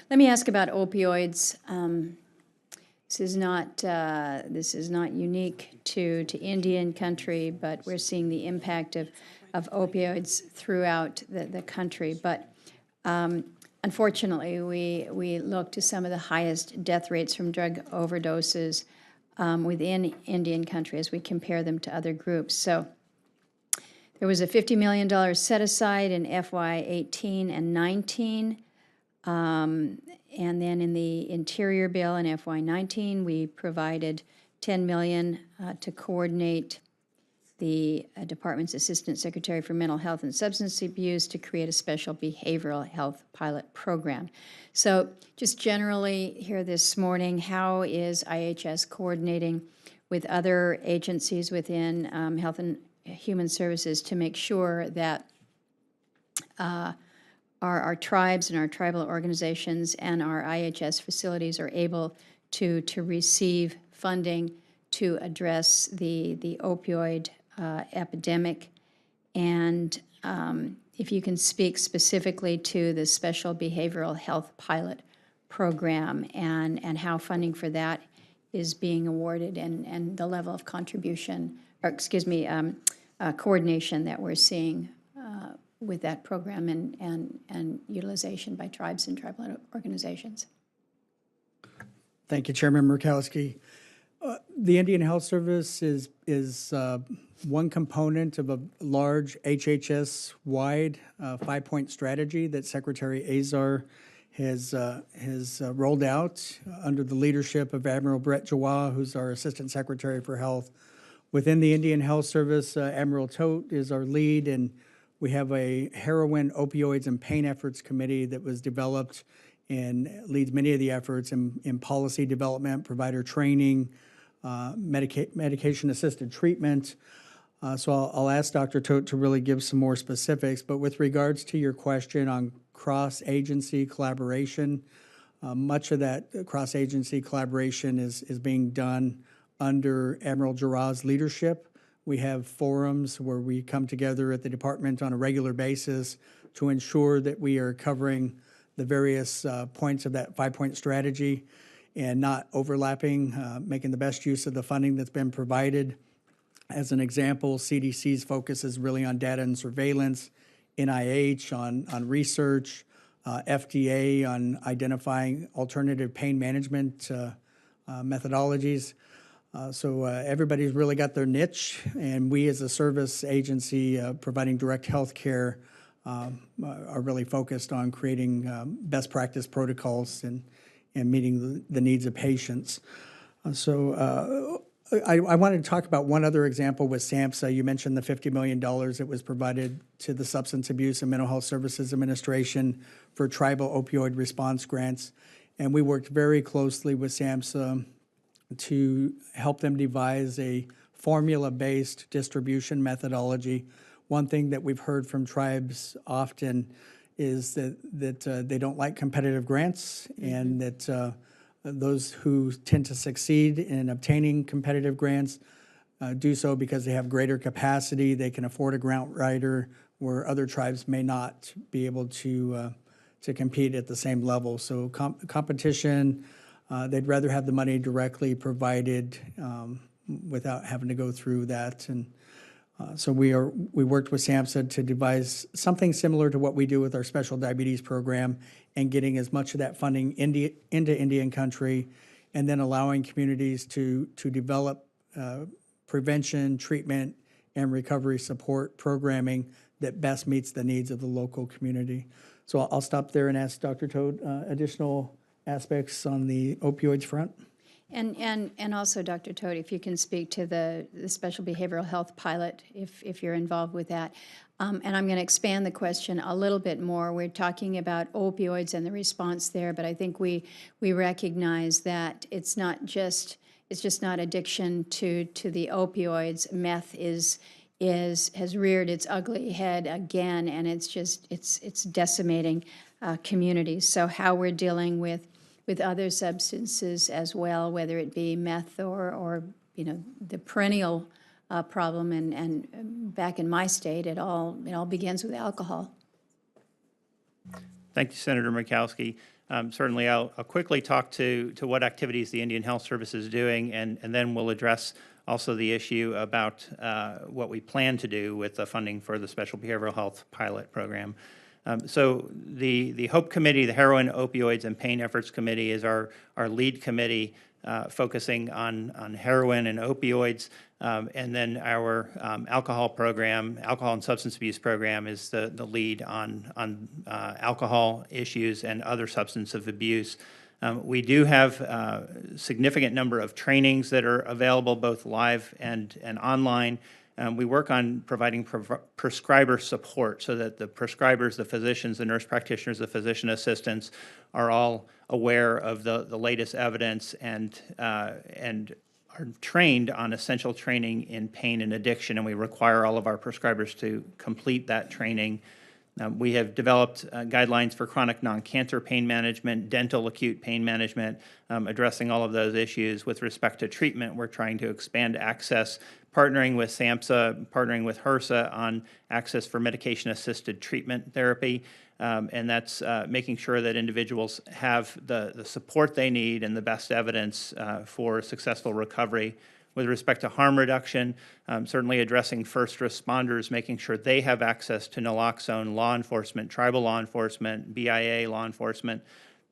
Let me ask about opioids. This is not unique to Indian country, but we're seeing the impact of opioids throughout the country. But unfortunately, we look to some of the highest death rates from drug overdoses within Indian country as we compare them to other groups. So there was a $50 million set aside in FY18 and 19. And then in the Interior bill in FY19, we provided $10 million to coordinate the Department's Assistant Secretary for Mental Health and Substance Abuse to create a special behavioral health pilot program. So just generally here this morning, how is IHS coordinating with other agencies within Health and Human Services to make sure that our tribes and our tribal organizations and our IHS facilities are able to receive funding to address the opioid epidemic? And if you can speak specifically to the Special Behavioral Health Pilot Program and how funding for that is being awarded and the level of contribution, or excuse me, coordination that we're seeing with that program and utilization by tribes and tribal organizations. Thank you, Chairman Murkowski. The Indian Health Service is one component of a large HHS-wide 5-point strategy that Secretary Azar has rolled out under the leadership of Admiral Brett Jawah, who's our Assistant Secretary for Health. Within the Indian Health Service, Admiral Tote is our lead, and we have a heroin, opioids, and pain efforts committee that was developed and leads many of the efforts in policy development, provider training, medication-assisted treatment. So I'll ask Dr. Tote to really give some more specifics. But with regards to your question on cross-agency collaboration, much of that cross-agency collaboration is being done under Admiral Jawah's leadership. We have forums where we come together at the department on a regular basis to ensure that we are covering the various points of that 5-point strategy and not overlapping, making the best use of the funding that's been provided. As an example, CDC's focus is really on data and surveillance, NIH on research, FDA on identifying alternative pain management methodologies. So everybody's really got their niche, and we as a service agency providing direct health care are really focused on creating best practice protocols and meeting the needs of patients. I wanted to talk about one other example with SAMHSA. You mentioned the $50 million that was provided to the Substance Abuse and Mental Health Services Administration for tribal opioid response grants. And we worked very closely with SAMHSA to help them devise a formula-based distribution methodology. One thing that we've heard from tribes often is that they don't like competitive grants, and that those who tend to succeed in obtaining competitive grants do so because they have greater capacity, they can afford a grant writer, where other tribes may not be able to compete at the same level. So competition, they'd rather have the money directly provided without having to go through that. And so we worked with SAMHSA to devise something similar to what we do with our special diabetes program, and getting as much of that funding into Indian country, and then allowing communities to develop prevention, treatment, and recovery support programming that best meets the needs of the local community. So I'll stop there and ask Dr. Tote additional aspects on the opioids front. And also, Dr. Tote, if you can speak to the Special Behavioral Health Pilot, if you're involved with that. And I'm going to expand the question a little bit more. We're talking about opioids and the response there, but I think we recognize that it's just not addiction to the opioids. Meth has reared its ugly head again, and it's decimating communities. So how we're dealing with other substances as well, whether it be meth or the perennial problem, and back in my state, it all begins with alcohol. Thank you, Senator Murkowski. Certainly, I'll quickly talk to what activities the Indian Health Service is doing, and then we'll address also the issue about what we plan to do with the funding for the Special Behavioral Health Pilot Program. So the HOPE Committee, the Heroin, Opioids, and Pain Efforts Committee, is our lead committee focusing on heroin and opioids. And then our alcohol and substance abuse program is the lead on alcohol issues and other substance of abuse. We do have a significant number of trainings that are available both live and online. We work on providing prescriber support so that the prescribers, the physicians, the nurse practitioners, the physician assistants are all aware of the latest evidence and are trained on essential training in pain and addiction, and we require all of our prescribers to complete that training. We have developed guidelines for chronic non-cancer pain management, dental acute pain management, addressing all of those issues. With respect to treatment, we're trying to expand access, partnering with SAMHSA, partnering with HRSA on access for medication-assisted treatment therapy, and that's making sure that individuals have the support they need and the best evidence for successful recovery. With respect to harm reduction, certainly addressing first responders, making sure they have access to naloxone, law enforcement, tribal law enforcement, BIA law enforcement,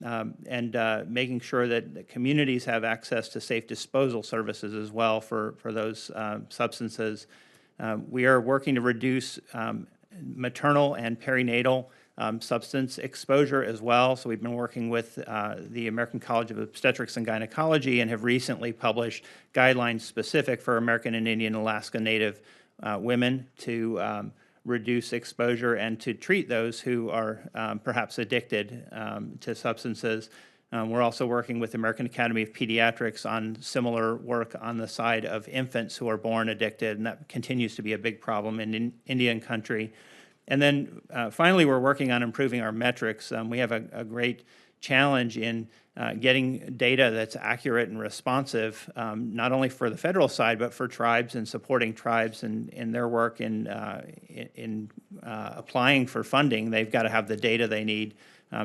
and making sure that communities have access to safe disposal services as well for those substances. We are working to reduce maternal and perinatal substance exposure as well. So we've been working with the American College of Obstetrics and Gynecology and have recently published guidelines specific for American and Indian Alaska Native women to reduce exposure and to treat those who are perhaps addicted to substances. We're also working with the American Academy of Pediatrics on similar work on the side of infants who are born addicted, and that continues to be a big problem in Indian country. And then finally, we're working on improving our metrics. We have a great challenge in getting data that's accurate and responsive, not only for the federal side, but for tribes and supporting tribes in their work in applying for funding. They've got to have the data they need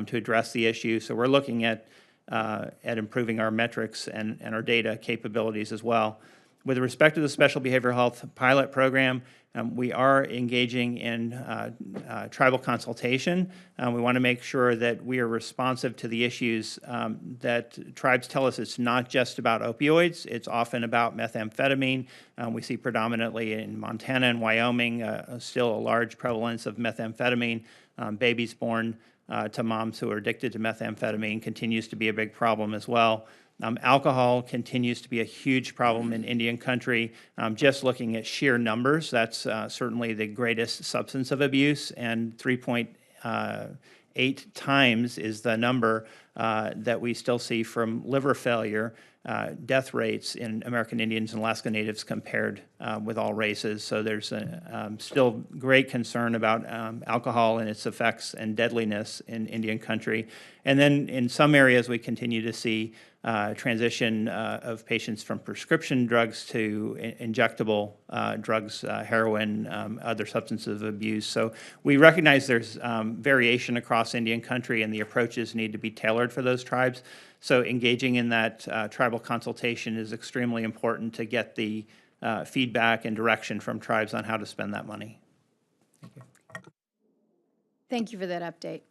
to address the issue. So we're looking at improving our metrics and our data capabilities as well. With respect to the Special Behavioral Health Pilot Program, we are engaging in tribal consultation. We want to make sure that we are responsive to the issues that tribes tell us it's not just about opioids, it's often about methamphetamine. We see predominantly in Montana and Wyoming still a large prevalence of methamphetamine. Babies born to moms who are addicted to methamphetamine continues to be a big problem as well. Alcohol continues to be a huge problem in Indian country. Just looking at sheer numbers, that's certainly the greatest substance of abuse, and 3.8 times is the number that we still see from liver failure death rates in American Indians and Alaska Natives compared with all races. So there's still great concern about alcohol and its effects and deadliness in Indian country. And then in some areas we continue to see transition of patients from prescription drugs to injectable drugs, heroin, other substances of abuse. So we recognize there's variation across Indian country and the approaches need to be tailored for those tribes. So engaging in that tribal consultation is extremely important to get the feedback and direction from tribes on how to spend that money. Thank you. Thank you for that update.